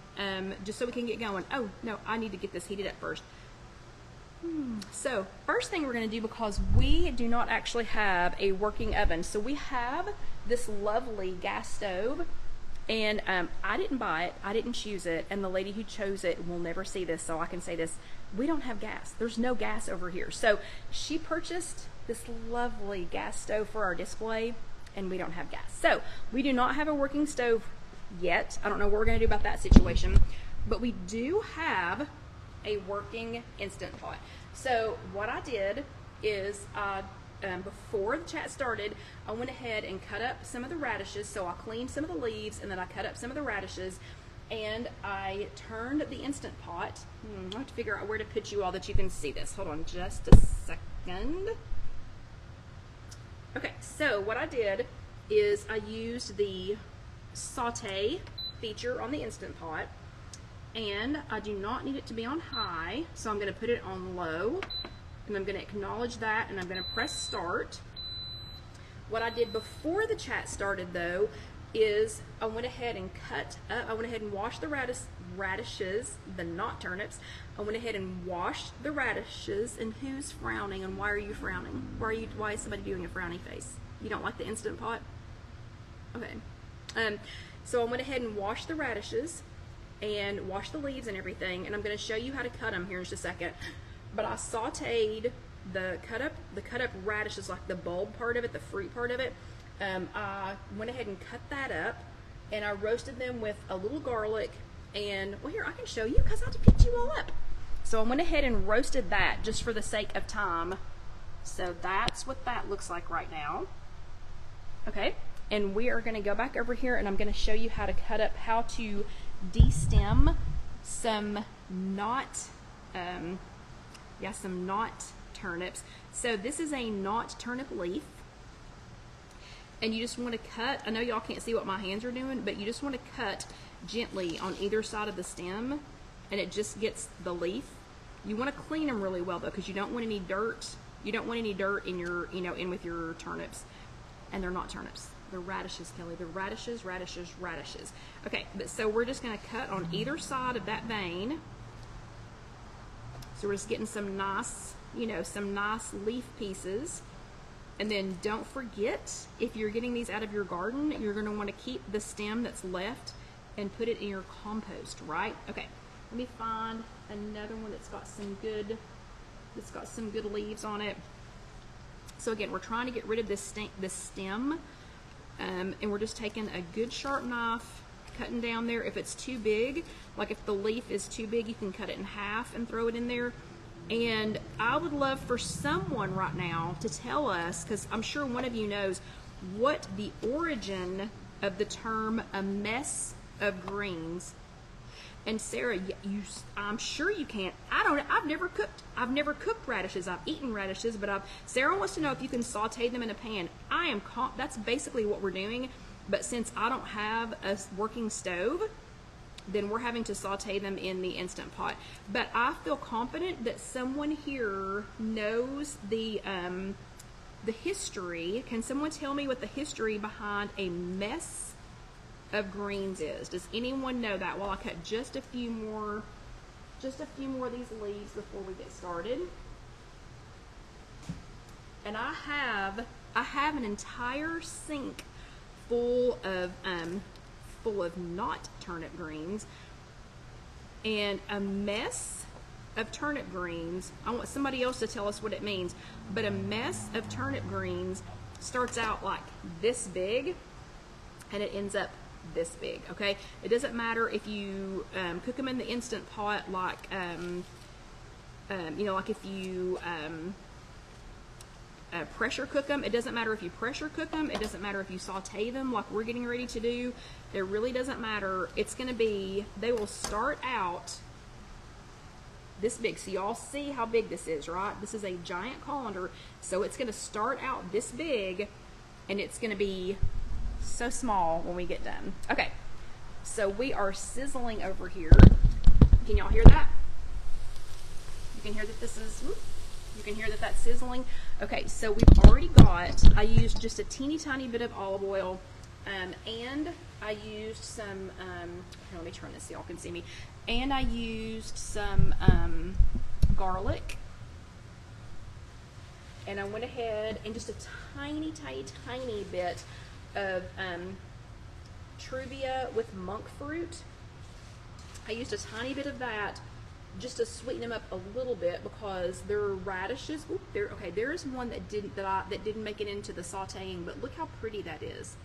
just so we can get going. Oh, no, I need to get this heated up first. So first thing we're going to do, because we do not actually have a working oven, so we have this lovely gas stove, and I didn't buy it, I didn't choose it, and the lady who chose it will never see this, so I can say this: we don't have gas. There's no gas over here. So she purchased this lovely gas stove for our display, and we don't have gas. So we do not have a working stove yet. I don't know what we're going to do about that situation, but we do have a working Instant Pot. So what I did is, before the chat started, I went ahead and cut up some of the radishes. So I cleaned some of the leaves, and then I cut up some of the radishes, and I turned the Instant Pot. I have to figure out where to put you all that you can see this. Hold on just a second. Okay, so what I did is I used the saute feature on the Instant Pot, and I do not need it to be on high, so I'm going to put it on low, and I'm going to acknowledge that, and I'm going to press start. What I did before the chat started, though, is I went ahead and I went ahead and washed the radishes, the not turnips. I went ahead and washed the radishes. And who's frowning, and why are you frowning? Why is somebody doing a frowny face? You don't like the Instant Pot? Okay. So I went ahead and washed the radishes and washed the leaves and everything, and I'm going to show you how to cut them here in just a second. But I sauteed the cut up radishes, like the bulb part of it, the fruit part of it. I went ahead and cut that up, and I roasted them with a little garlic, and well, here I can show you because I have to pick you all up. So I went ahead and roasted that just for the sake of time. So that's what that looks like right now. Okay, and we are going to go back over here, and I'm going to show you how to cut up, how to destem some not turnips. So this is a not turnip leaf, and you just want to cut. I know y'all can't see what my hands are doing, but you just want to cut gently on either side of the stem, and it just gets the leaf. You want to clean them really well, though, because you don't want any dirt. You don't want any dirt in your, in with your turnips. And they're not turnips. They're radishes, Kelly. They're radishes, radishes, radishes. Okay, but so we're just going to cut on either side of that vein. So we're just getting some nice, some nice leaf pieces. And then don't forget, if you're getting these out of your garden, you're going to want to keep the stem that's left and put it in your compost, right? Okay, let me find another one that's got some good leaves on it. So again, we're trying to get rid of this stem, and we're just taking a good sharp knife, cutting down there. If it's too big, like if the leaf is too big, you can cut it in half and throw it in there. And I would love for someone right now to tell us, because I'm sure one of you knows, what the origin of the term "a mess of greens." And Sarah, I'm sure you can't. I've never cooked radishes. I've eaten radishes, but Sarah wants to know if you can saute them in a pan. That's basically what we're doing. But since I don't have a working stove, then we're having to saute them in the Instant Pot. But I feel confident that someone here knows the history. Can someone tell me what the history behind a mess of greens is? Does anyone know that? Well, I cut just a few more of these leaves before we get started. And I have an entire sink full of not turnip greens, and a mess of turnip greens. I want somebody else to tell us what it means, but a mess of turnip greens starts out like this big, and it ends up this big. Okay, it doesn't matter if you cook them in the Instant Pot, like like if you pressure cook them. It doesn't matter if you pressure cook them. It doesn't matter if you saute them like we're getting ready to do. It really doesn't matter. It's going to be, they will start out this big. So y'all see how big this is, right? This is a giant colander. So it's going to start out this big, and it's going to be so small when we get done. Okay, so we are sizzling over here. Can y'all hear that? You can hear that this is, you can hear that that's sizzling. Okay, so we've already got, I used just a teeny tiny bit of olive oil. And I used some, here, let me turn this so y'all can see me. And I used some garlic. And I went ahead and just a tiny, tiny, tiny bit of Truvia with monk fruit. I used a tiny bit of that just to sweeten them up a little bit because there are radishes. Oop, okay, there is one that didn't make it into the sautéing, but look how pretty that is.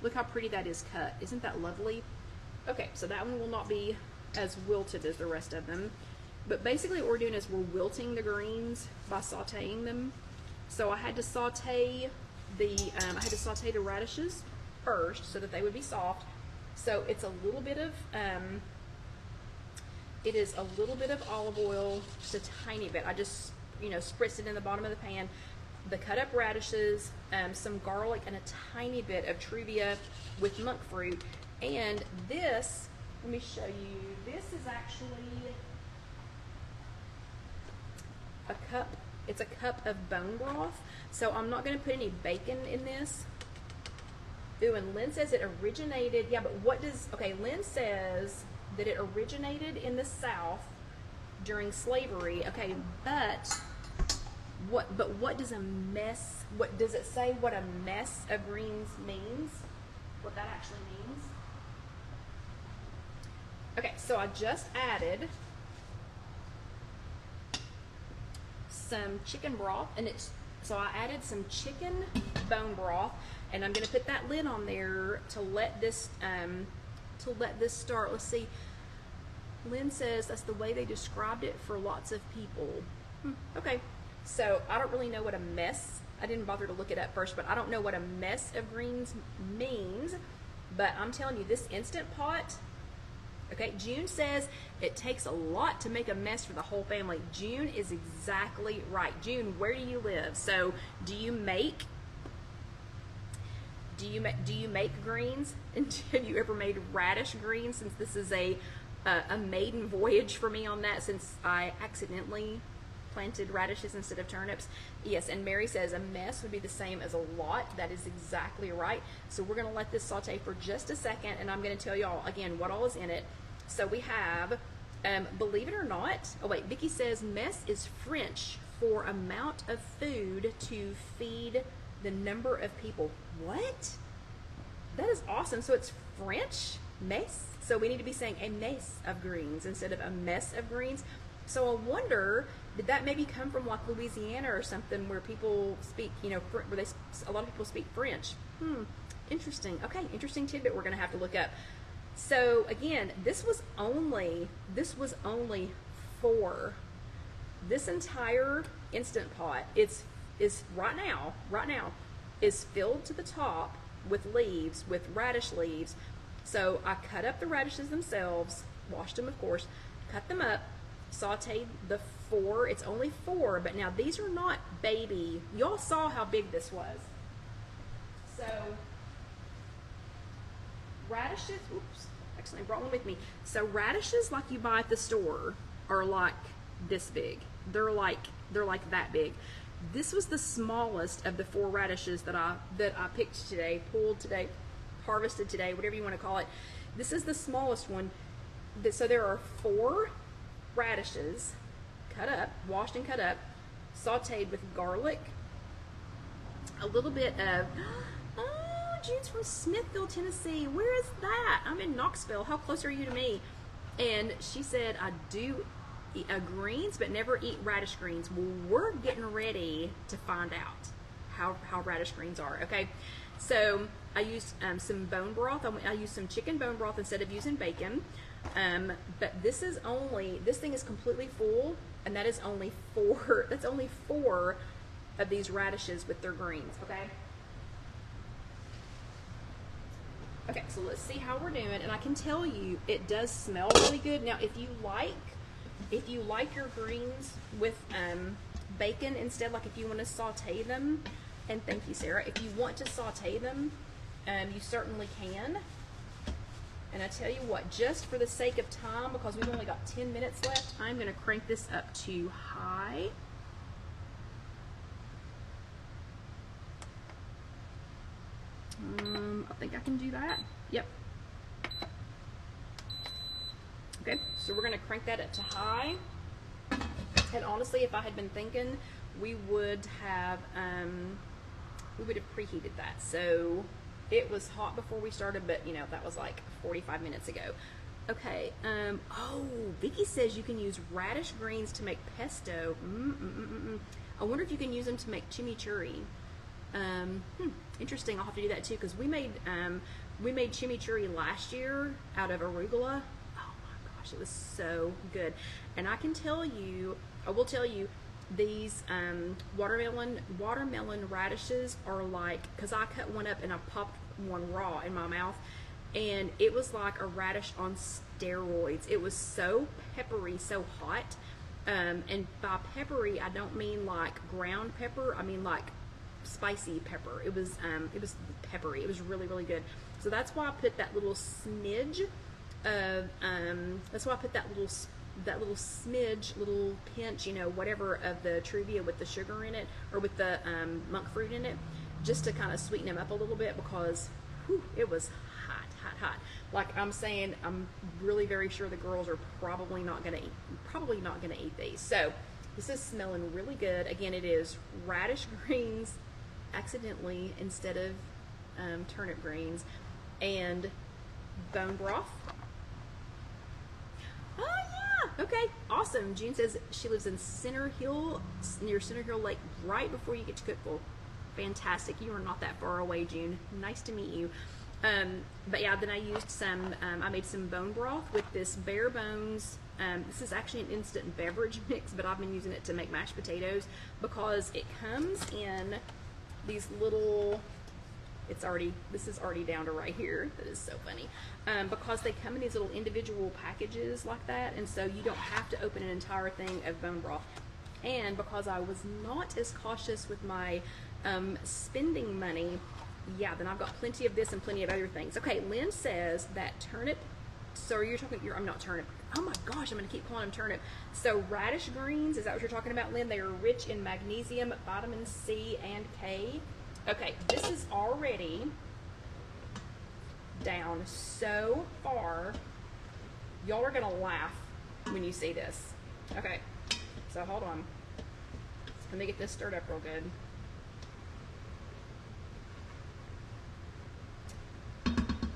Look how pretty that is cut. Isn't that lovely? Okay, so that one will not be as wilted as the rest of them. But basically what we're doing is we're wilting the greens by sautéing them. So I had to saute the radishes first so that they would be soft. So it's a little bit of it is a little bit of olive oil, just a tiny bit. I just, you know, spritzed it in the bottom of the pan. The cut up radishes, some garlic, and a tiny bit of Truvia with monk fruit. And this, let me show you, this is actually a cup. It's a cup of bone broth. So I'm not going to put any bacon in this. Ooh, and Lynn says it originated, yeah, but what does, okay, Lynn says that it originated in the South during slavery. Okay, but what does a mess, what does it say what a mess of greens means? What that actually means? Okay, so I just added some chicken broth, and so I added some chicken bone broth, and I'm going to put that lid on there to let this start. Let's see. Lynn says that's the way they described it for lots of people. Okay, so I don't really know what a mess. I didn't bother to look it up first, but I don't know what a mess of greens means. But I'm telling you, this Instant Pot. Okay, June says it takes a lot to make a mess for the whole family. June is exactly right. June, where do you live? So, do you make greens? And have you ever made radish greens? Since this is a maiden voyage for me on that, since I accidentally planted radishes instead of turnips. Yes, and Mary says a mess would be the same as a lot. That is exactly right. So we're going to let this saute for just a second, and I'm going to tell y'all again what all is in it. So we have, believe it or not, oh wait, Vicki says mess is French for amount of food to feed the number of people. What? That is awesome. So it's French, mess. So we need to be saying a mess of greens instead of a mess of greens. So I wonder, did that maybe come from like Louisiana or something where people speak, you know, where a lot of people speak French? Interesting. Okay, interesting tidbit we're going to have to look up. So again, this was only for this entire Instant Pot. Is right now is filled to the top with leaves, with radish leaves. So I cut up the radishes themselves, washed them of course, cut them up, sauteed the 4. It's only 4, but now these are not baby. Y'all saw how big this was. So radishes, oops, actually I brought one with me. So radishes like you buy at the store are like this big. They're like that big. This was the smallest of the 4 radishes that I picked today, pulled today, harvested today, whatever you want to call it. This is the smallest one. So there are 4 radishes cut up, washed and cut up, sauteed with garlic, a little bit of, oh, June's from Smithville, Tennessee. Where is that? I'm in Knoxville. How close are you to me? And she said, I do eat greens, but never eat radish greens. Well, we're getting ready to find out how radish greens are, okay? So I used some bone broth. I used some chicken bone broth instead of using bacon. But this thing is completely full, and that is only 4, that's only 4 of these radishes with their greens, okay? Okay, so let's see how we're doing, and I can tell you it does smell really good. Now, if you like your greens with bacon instead, like if you want to saute them, and thank you, Sarah, if you want to saute them, you certainly can. And I tell you what, just for the sake of time, because we've only got 10 minutes left, I'm going to crank this up to high. I think I can Okay, so we're gonna crank that up to high. And honestly, if I had been thinking, we would have preheated that. So it was hot before we started, but you know, that was like 45 minutes ago. Okay, oh, Vicky says you can use radish greens to make pesto. I wonder if you can use them to make chimichurri. Interesting, I'll have to do that too, because we made chimichurri last year out of arugula. Oh my gosh, it was so good. And I will tell you, these watermelon radishes are like, because I cut one up and I popped one raw in my mouth, and it was like a radish on steroids. It was so peppery, so hot. And by peppery, I don't mean like ground pepper. I mean like spicy pepper. It was peppery. It was really, really good. So that's why I put that little smidge of that's why I put that little smidge, little pinch, you know, whatever, of the Truvia with the sugar in it, or with the monk fruit in it, just to kind of sweeten them up a little bit, because whew, it was hot. Like I'm saying, I'm really very sure the girls are probably not gonna eat these. So this is smelling really good. Again, it is radish greens accidentally instead of turnip greens, and bone broth. Oh yeah, okay, awesome. June says she lives in Center Hill, near Center Hill Lake, right before you get to Cookville. Fantastic, you are not that far away, June. Nice to meet you. But yeah, then I used some, I made some bone broth with this bare bones. This is actually an instant beverage mix, but I've been using it to make mashed potatoes, because it comes in these little, this is already down to right here. That is so funny. Because they come in these little individual packages like that, and so you don't have to open an entire thing of bone broth. And because I was not as cautious with my spending money, yeah, then I've got plenty of this and plenty of other things. Okay, Lynn says that turnip, so I'm not turnip. Oh my gosh, I'm gonna keep calling them turnip. So radish greens, is that what you're talking about, Lynn? They are rich in magnesium, vitamin C, and K. Okay, this is already down so far. Y'all are gonna laugh when you see this. Okay, so hold on. Let me get this stirred up real good.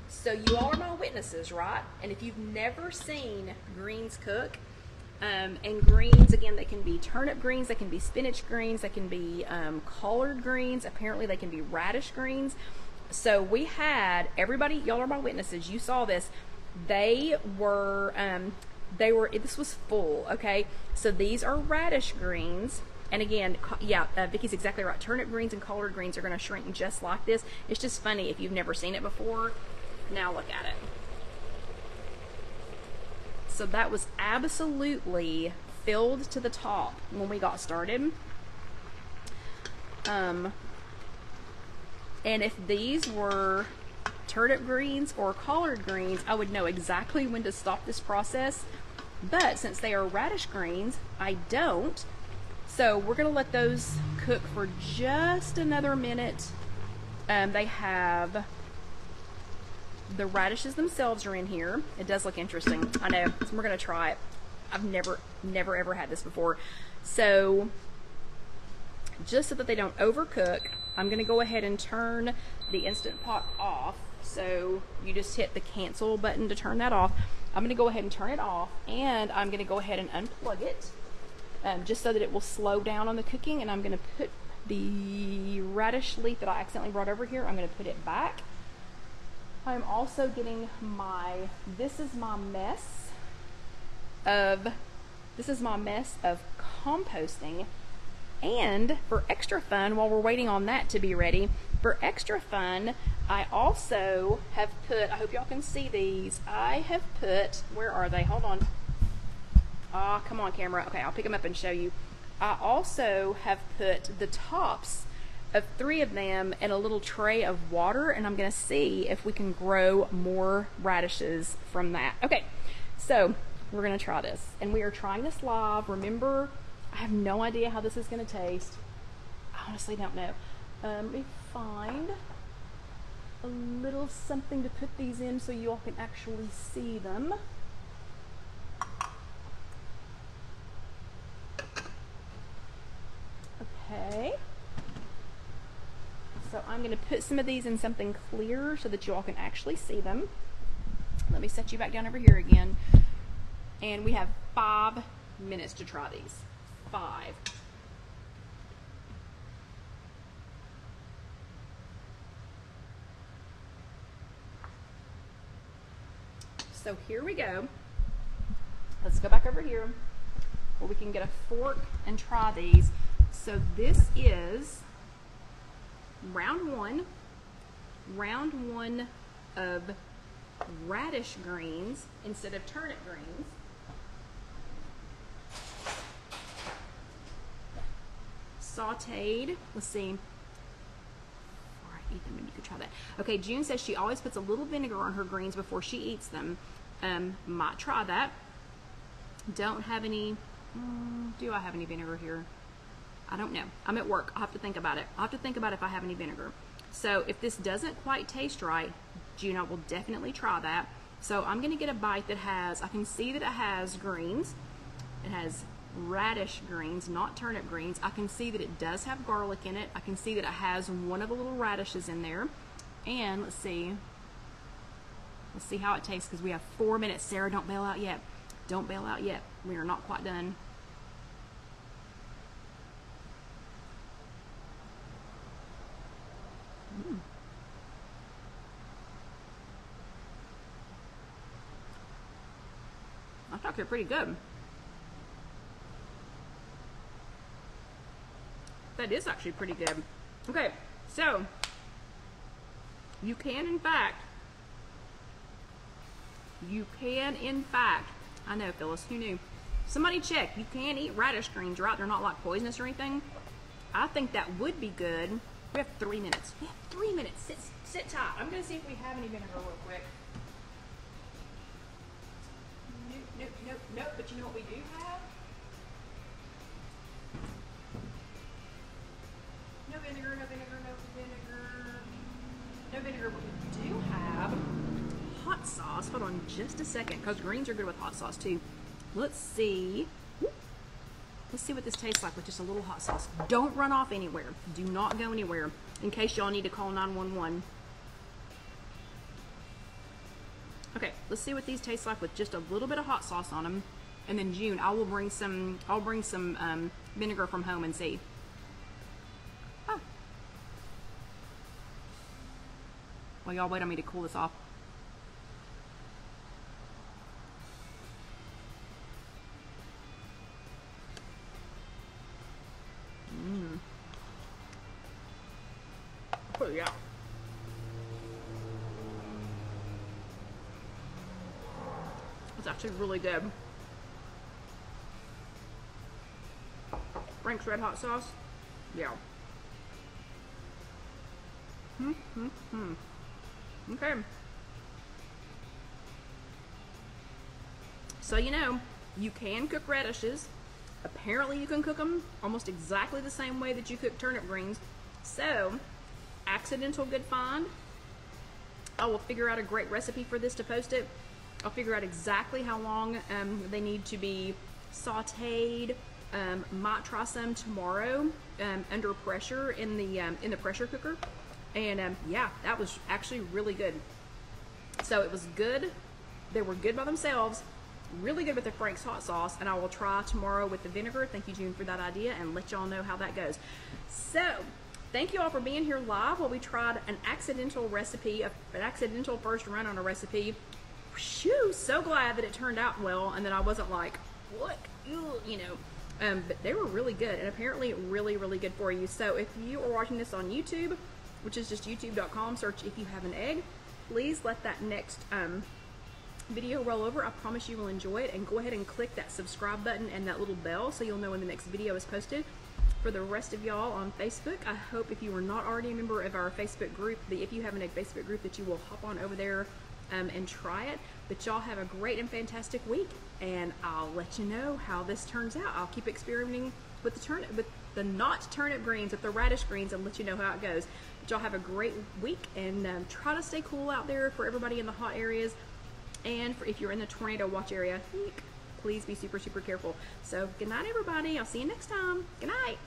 So you all are my witnesses, right? And if you've never seen greens cook, and greens, again, they can be turnip greens, they can be spinach greens, they can be collard greens, apparently they can be radish greens. So we had, everybody, y'all are my witnesses, you saw this, this was full, okay? So these are radish greens. And again, yeah, Vicky's exactly right. Turnip greens and collard greens are going to shrink just like this. It's just funny if you've never seen it before. Now look at it. So that was absolutely filled to the top when we got started. And if these were turnip greens or collard greens, I would know exactly when to stop this process. But since they are radish greens, I don't. So we're going to let those cook for just another minute. They have, the radishes themselves are in here. It does look interesting. I know. So we're going to try it. I've never ever had this before. So just so that they don't overcook, I'm going to go ahead and turn the Instant Pot off. So you just hit the cancel button to turn that off. I'm going to go ahead and turn it off, and I'm going to go ahead and unplug it, just so that it will slow down on the cooking. And I'm going to put the radish leaf that I accidentally brought over here, I'm going to put it back. I'm also getting this is my mess of composting. And for extra fun, while we're waiting on that to be ready, for extra fun, I also have put, I hope y'all can see these, I have put, where are they? Hold on. Ah, come on camera. Okay, I'll pick them up and show you. I also have put the tops of 3 of them in a little tray of water, and I'm going to see if we can grow more radishes from that. Okay, so we're going to try this, and we are trying this live. Remember, I have no idea how this is going to taste. I honestly don't know. Let me find a little something to put these in so you all can actually see them. Okay. So I'm going to put some of these in something clear so that you all can actually see them. Let me set you back down over here again. And we have 5 minutes to try these. 5. So here we go. Let's go back over here where we can get a fork and try these. So this is round one of radish greens instead of turnip greens. Sauteed. Let's see. Before I eat them, maybe you could try that. Okay, June says she always puts a little vinegar on her greens before she eats them. Might try that. Don't have any. Do I have any vinegar here? I don't know. I'm at work. I'll have to think about it. I'll have to think about if I have any vinegar. So if this doesn't quite taste right, June, I will definitely try that. So I'm going to get a bite that has, I can see that it has greens. It has radish greens, not turnip greens. I can see that it does have garlic in it. I can see that it has one of the little radishes in there. And let's see. Let's see how it tastes because we have 4 minutes. Sarah, don't bail out yet. Don't bail out yet. We are not quite done. I thought they're pretty good. That is actually pretty good. Okay, so you can in fact, I know Phyllis, who knew? Somebody check, you can eat radish greens, right? They're not like poisonous or anything. I think that would be good. We have 3 minutes. We have 3 minutes. Sit tight. I'm gonna see if we have any vinegar real quick. Nope, but you know what we do have? No vinegar, but we do have hot sauce. Hold on just a second, because greens are good with hot sauce too. Let's see. Let's see what this tastes like with just a little hot sauce. Don't run off anywhere. Do not go anywhere in case y'all need to call 911. Okay, let's see what these taste like with just a little bit of hot sauce on them. And then June, I'll bring some vinegar from home and see. Oh. Well, y'all wait on me to cool this off. Oh yeah. It's actually really good. Frank's Red Hot Sauce. Yeah. Okay. So you know, you can cook radishes. Apparently you can cook them almost exactly the same way that you cook turnip greens. So, accidental good find. I will figure out a great recipe for this to post it. I'll figure out exactly how long they need to be sauteed. Might try some tomorrow under pressure in the pressure cooker. And yeah, that was actually really good. So it was good. They were good by themselves. Really good with the Frank's hot sauce, and I will try tomorrow with the vinegar. Thank you, June, for that idea, and let y'all know how that goes. So, thank you all for being here live while we tried an accidental recipe, an accidental first run on a recipe. Phew, so glad that it turned out well, and that I wasn't like, what, you know. But they were really good, and apparently really, really good for you. So, if you are watching this on YouTube, which is just youtube.com, search If You Have an Egg, please let that next video roll over. I promise you will enjoy it, and go ahead and click that subscribe button and that little bell so you'll know when the next video is posted. For the rest of y'all on Facebook, I hope if you are not already a member of our Facebook group, the If You Have an Egg Facebook group, that you will hop on over there and try it. But y'all have a great and fantastic week, and I'll let you know how this turns out. I'll keep experimenting with the not turnip greens, with the radish greens, and let you know how it goes. But y'all have a great week, and try to stay cool out there for everybody in the hot areas. And if you're in the tornado watch area, please be super, super careful. So good night, everybody. I'll see you next time. Good night.